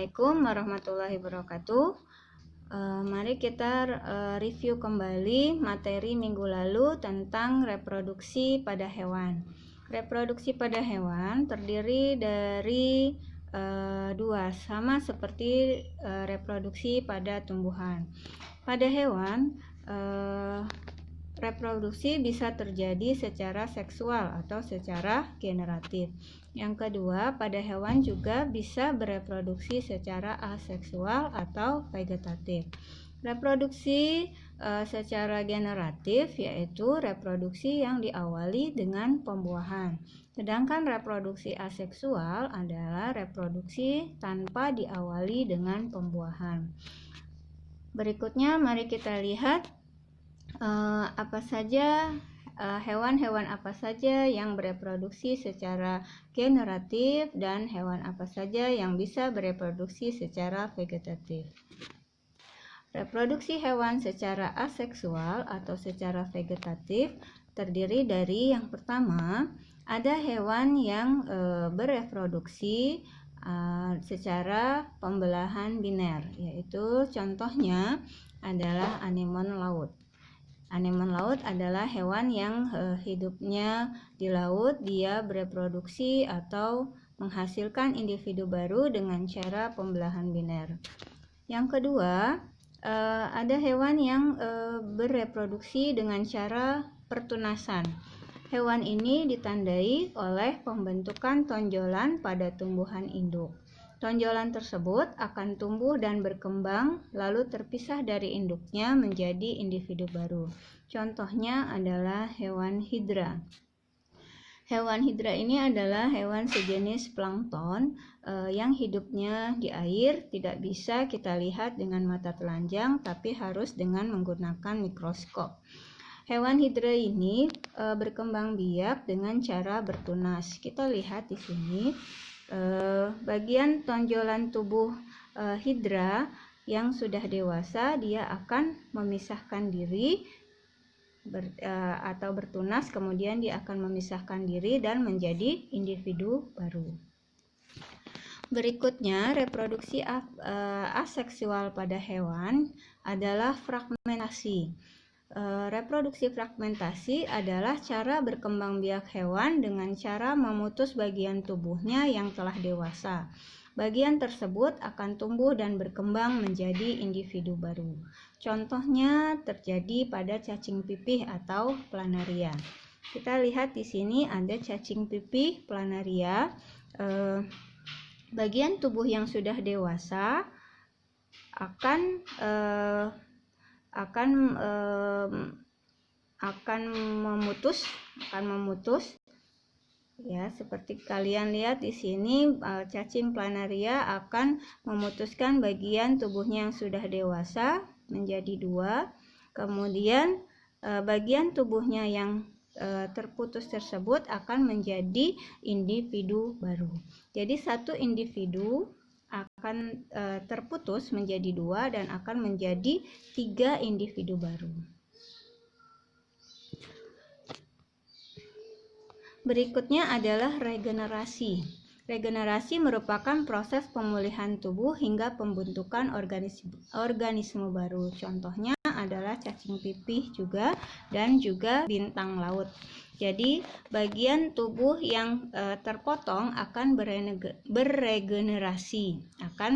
Assalamualaikum warahmatullahi wabarakatuh. Mari kita review kembali materi minggu lalu tentang reproduksi pada hewan. Reproduksi pada hewan terdiri dari dua, sama seperti reproduksi pada tumbuhan. Pada hewan, reproduksi bisa terjadi secara seksual atau secara generatif. Yang kedua, pada hewan juga bisa bereproduksi secara aseksual atau vegetatif. Reproduksi secara generatif yaitu reproduksi yang diawali dengan pembuahan. Sedangkan reproduksi aseksual adalah reproduksi tanpa diawali dengan pembuahan. Berikutnya mari kita lihat apa saja hewan-hewan apa saja yang bereproduksi secara generatif dan hewan apa saja yang bisa bereproduksi secara vegetatif. Reproduksi hewan secara aseksual atau secara vegetatif terdiri dari yang pertama, ada hewan yang bereproduksi secara pembelahan biner, yaitu contohnya adalah anemon laut. Anemon laut adalah hewan yang hidupnya di laut. Dia bereproduksi atau menghasilkan individu baru dengan cara pembelahan biner. Yang kedua, ada hewan yang bereproduksi dengan cara pertunasan. Hewan ini ditandai oleh pembentukan tonjolan pada tumbuhan induk. Tonjolan tersebut akan tumbuh dan berkembang lalu terpisah dari induknya menjadi individu baru. Contohnya adalah hewan hidra. Hewan hidra ini adalah hewan sejenis plankton yang hidupnya di air, tidak bisa kita lihat dengan mata telanjang tapi harus dengan menggunakan mikroskop. Hewan hidra ini berkembang biak dengan cara bertunas. Kita lihat di sini. Bagian tonjolan tubuh hidra yang sudah dewasa, dia akan memisahkan diri atau bertunas, kemudian dia akan memisahkan diri dan menjadi individu baru. Berikutnya, reproduksi aseksual pada hewan adalah fragmentasi. Reproduksi fragmentasi adalah cara berkembang biak hewan dengan cara memutus bagian tubuhnya yang telah dewasa. Bagian tersebut akan tumbuh dan berkembang menjadi individu baru. Contohnya terjadi pada cacing pipih atau planaria. Kita lihat di sini ada cacing pipih planaria. Bagian tubuh yang sudah dewasa akan memutus ya, seperti kalian lihat di sini, cacing planaria akan memutuskan bagian tubuhnya yang sudah dewasa menjadi dua, kemudian bagian tubuhnya yang terputus tersebut akan menjadi individu baru. Jadi satu individu akan terputus menjadi dua dan akan menjadi 3 individu baru. Berikutnya adalah regenerasi. Regenerasi merupakan proses pemulihan tubuh hingga pembentukan organisme baru. Contohnya adalah cacing pipih juga dan juga bintang laut. Jadi bagian tubuh yang terpotong akan beregenerasi, akan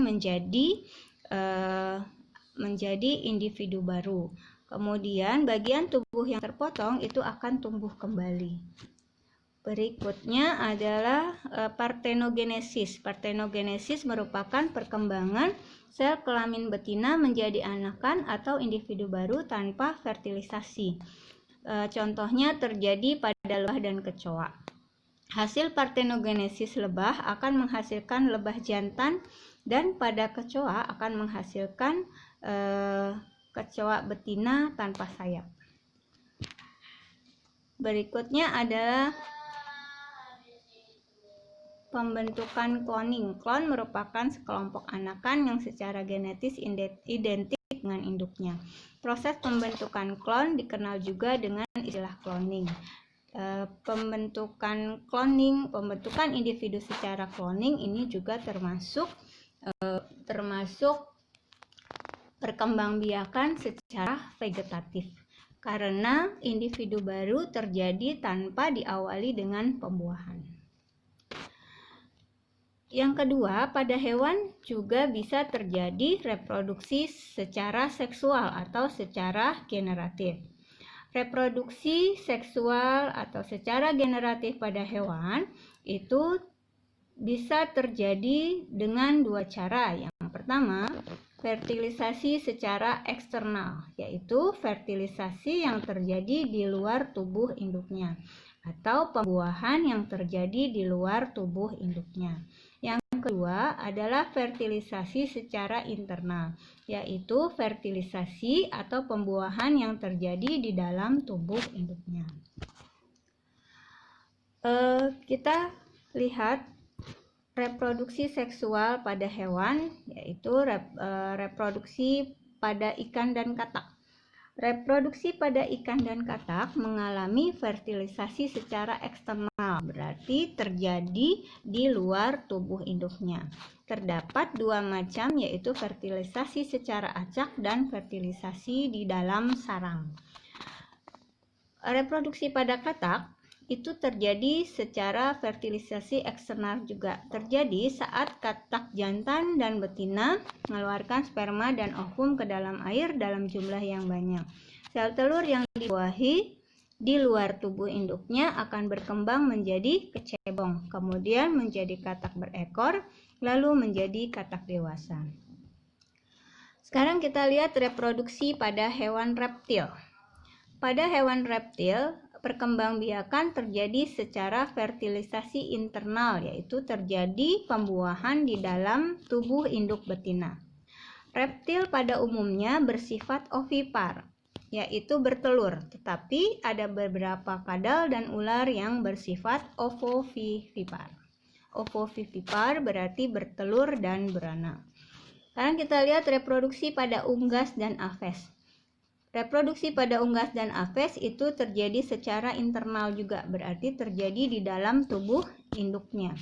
menjadi individu baru. Kemudian bagian tubuh yang terpotong itu akan tumbuh kembali. Berikutnya adalah partenogenesis. Partenogenesis merupakan perkembangan sel kelamin betina menjadi anakan atau individu baru tanpa fertilisasi. Contohnya terjadi pada lebah dan kecoa. Hasil partenogenesis lebah akan menghasilkan lebah jantan dan pada kecoa akan menghasilkan kecoa betina tanpa sayap. Berikutnya adalah pembentukan cloning. Klon merupakan sekelompok anakan yang secara genetis identik dengan induknya. Proses pembentukan klon dikenal juga dengan istilah cloning. Pembentukan individu secara cloning ini juga termasuk termasuk perkembangbiakan secara vegetatif, karena individu baru terjadi tanpa diawali dengan pembuahan. Yang kedua, pada hewan juga bisa terjadi reproduksi secara seksual atau secara generatif. Reproduksi seksual atau secara generatif pada hewan itu bisa terjadi dengan dua cara. Yang pertama, fertilisasi secara eksternal, yaitu fertilisasi yang terjadi di luar tubuh induknya, atau pembuahan yang terjadi di luar tubuh induknya. Yang kedua adalah fertilisasi secara internal, yaitu fertilisasi atau pembuahan yang terjadi di dalam tubuh induknya. Kita lihat reproduksi seksual pada hewan, yaitu reproduksi pada ikan dan katak. Reproduksi pada ikan dan katak mengalami fertilisasi secara eksternal, berarti terjadi di luar tubuh induknya. Terdapat dua macam, yaitu fertilisasi secara acak dan fertilisasi di dalam sarang. Reproduksi pada katak itu terjadi secara fertilisasi eksternal juga. Terjadi saat katak jantan dan betina mengeluarkan sperma dan ovum ke dalam air dalam jumlah yang banyak. Sel telur yang dibuahi di luar tubuh induknya akan berkembang menjadi kecebong, kemudian menjadi katak berekor, lalu menjadi katak dewasa. Sekarang kita lihat reproduksi pada hewan reptil. Pada hewan reptil, perkembangbiakan terjadi secara fertilisasi internal, yaitu terjadi pembuahan di dalam tubuh induk betina. Reptil pada umumnya bersifat ovipar, yaitu bertelur, tetapi ada beberapa kadal dan ular yang bersifat ovovivipar. Ovovivipar berarti bertelur dan beranak. Sekarang kita lihat reproduksi pada unggas dan aves. Reproduksi pada unggas dan aves itu terjadi secara internal juga, berarti terjadi di dalam tubuh induknya,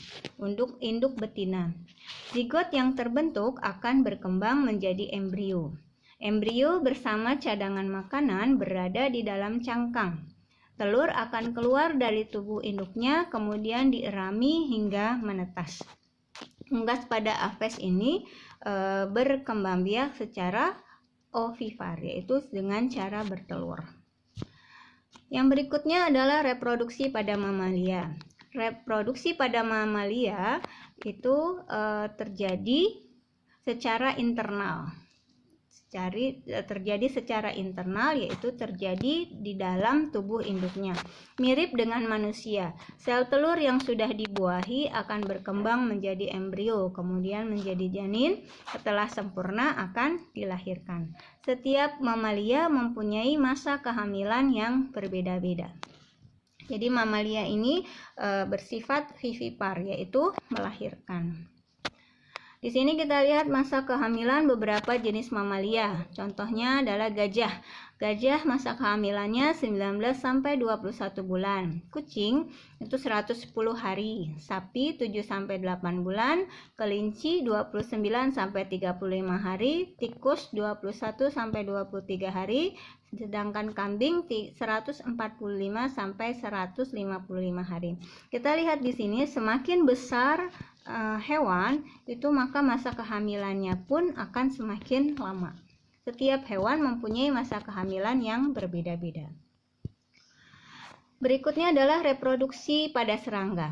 induk betina. Zigot yang terbentuk akan berkembang menjadi embrio. Embrio bersama cadangan makanan berada di dalam cangkang. Telur akan keluar dari tubuh induknya, kemudian dierami hingga menetas. Unggas pada aves ini berkembangbiak secara ovipar, yaitu dengan cara bertelur. Yang berikutnya adalah reproduksi pada mamalia. Reproduksi pada mamalia itu terjadi secara internal. Terjadi secara internal, yaitu terjadi di dalam tubuh induknya. Mirip dengan manusia, sel telur yang sudah dibuahi akan berkembang menjadi embrio, kemudian menjadi janin. Setelah sempurna akan dilahirkan. Setiap mamalia mempunyai masa kehamilan yang berbeda-beda. Jadi mamalia ini bersifat vivipar, yaitu melahirkan. Di sini kita lihat masa kehamilan beberapa jenis mamalia. Contohnya adalah gajah. Gajah masa kehamilannya 19 sampai 21 bulan. Kucing itu 110 hari. Sapi 7 sampai 8 bulan. Kelinci 29 sampai 35 hari. Tikus 21 sampai 23 hari. Sedangkan kambing 145 sampai 155 hari. Kita lihat di sini semakin besar hewan itu, maka masa kehamilannya pun akan semakin lama. Setiap hewan mempunyai masa kehamilan yang berbeda-beda. Berikutnya adalah reproduksi pada serangga.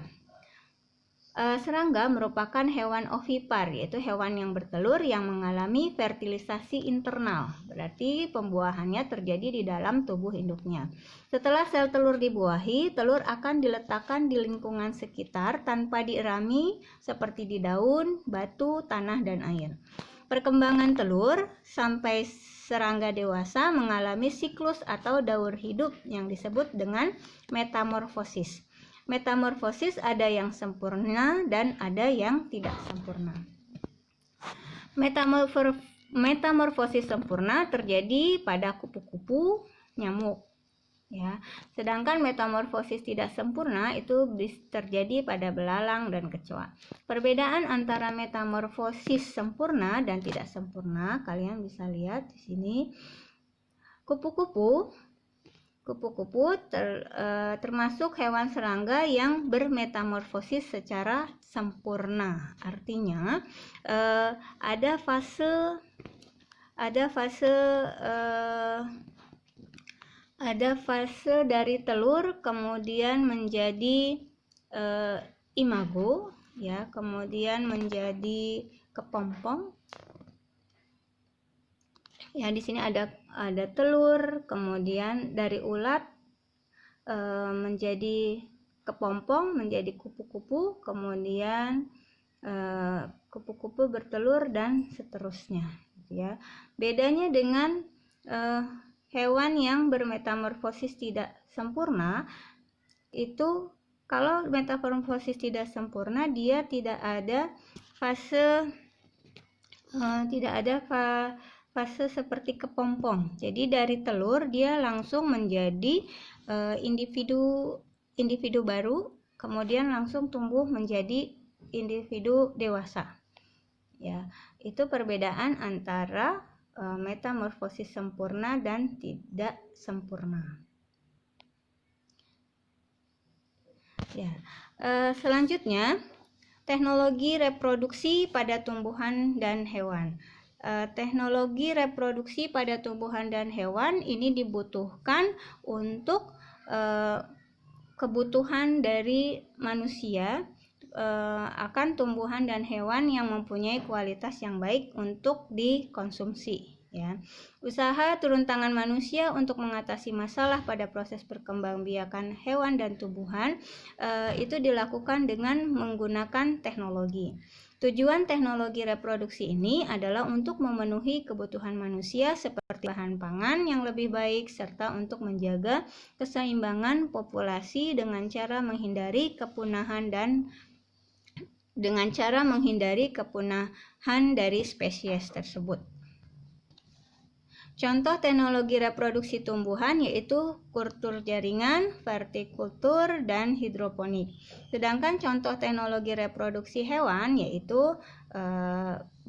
Serangga merupakan hewan ovipar, yaitu hewan yang bertelur yang mengalami fertilisasi internal, berarti pembuahannya terjadi di dalam tubuh induknya. Setelah sel telur dibuahi, telur akan diletakkan di lingkungan sekitar tanpa dierami seperti di daun, batu, tanah, dan air. Perkembangan telur sampai serangga dewasa mengalami siklus atau daur hidup yang disebut dengan metamorfosis. Metamorfosis ada yang sempurna dan ada yang tidak sempurna. Metamorfosis sempurna terjadi pada kupu-kupu, nyamuk. Ya, sedangkan metamorfosis tidak sempurna itu terjadi pada belalang dan kecoa. Perbedaan antara metamorfosis sempurna dan tidak sempurna kalian bisa lihat di sini. Kupu-kupu termasuk hewan serangga yang bermetamorfosis secara sempurna. Artinya ada fase dari telur kemudian menjadi imago, ya, kemudian menjadi kepompong. Ya, di sini ada telur, kemudian dari ulat menjadi kepompong, menjadi kupu-kupu, kemudian kupu-kupu bertelur dan seterusnya, ya. Bedanya dengan hewan yang bermetamorfosis tidak sempurna itu, kalau metamorfosis tidak sempurna dia tidak ada fase seperti kepompong. Jadi dari telur dia langsung menjadi individu baru, kemudian langsung tumbuh menjadi individu dewasa. Ya, itu perbedaan antara metamorfosis sempurna dan tidak sempurna. Ya, selanjutnya teknologi reproduksi pada tumbuhan dan hewan. Teknologi reproduksi pada tumbuhan dan hewan ini dibutuhkan untuk kebutuhan dari manusia akan tumbuhan dan hewan yang mempunyai kualitas yang baik untuk dikonsumsi, ya. Usaha turun tangan manusia untuk mengatasi masalah pada proses perkembangbiakan hewan dan tumbuhan itu dilakukan dengan menggunakan teknologi. Tujuan teknologi reproduksi ini adalah untuk memenuhi kebutuhan manusia seperti bahan pangan yang lebih baik serta untuk menjaga keseimbangan populasi dengan cara menghindari kepunahan dari spesies tersebut. Contoh teknologi reproduksi tumbuhan yaitu kultur jaringan, vertikultur, dan hidroponik. Sedangkan contoh teknologi reproduksi hewan yaitu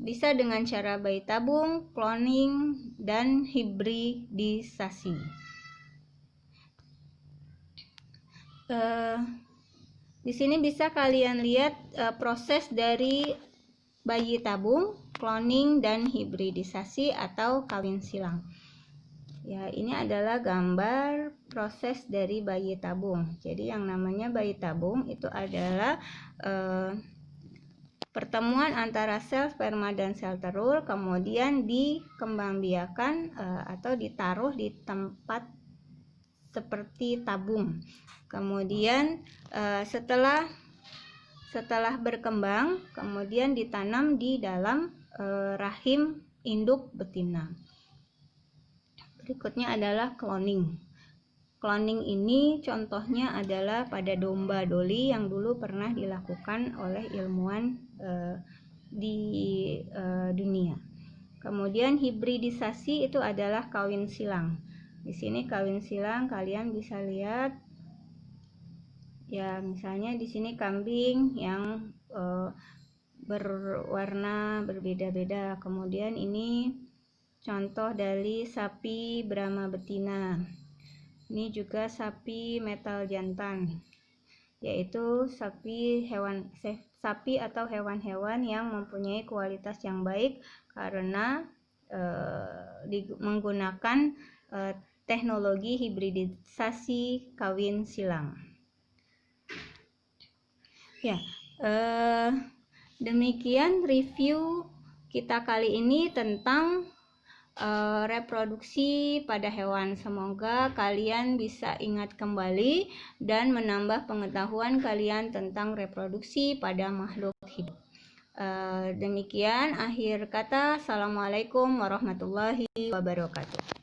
bisa dengan cara bayi tabung, cloning, dan hibridisasi. Di sini bisa kalian lihat proses dari bayi tabung, cloning, dan hibridisasi atau kawin silang. Ya, ini adalah gambar proses dari bayi tabung. Jadi yang namanya bayi tabung itu adalah pertemuan antara sel sperma dan sel telur, kemudian dikembangbiakan atau ditaruh di tempat seperti tabung. Kemudian setelah berkembang, kemudian ditanam di dalam rahim induk betina. Berikutnya adalah cloning. Cloning ini contohnya adalah pada domba Dolly yang dulu pernah dilakukan oleh ilmuwan di dunia. Kemudian hibridisasi itu adalah kawin silang. Di sini kawin silang kalian bisa lihat. Ya, misalnya di sini kambing yang berwarna berbeda-beda. Kemudian ini contoh dari sapi Brahma betina. Ini juga sapi metal jantan, yaitu sapi atau hewan-hewan yang mempunyai kualitas yang baik karena menggunakan teknologi hibridisasi kawin silang. Ya, demikian review kita kali ini tentang reproduksi pada hewan. Semoga kalian bisa ingat kembali dan menambah pengetahuan kalian tentang reproduksi pada makhluk hidup. Demikian akhir kata. Assalamualaikum warahmatullahi wabarakatuh.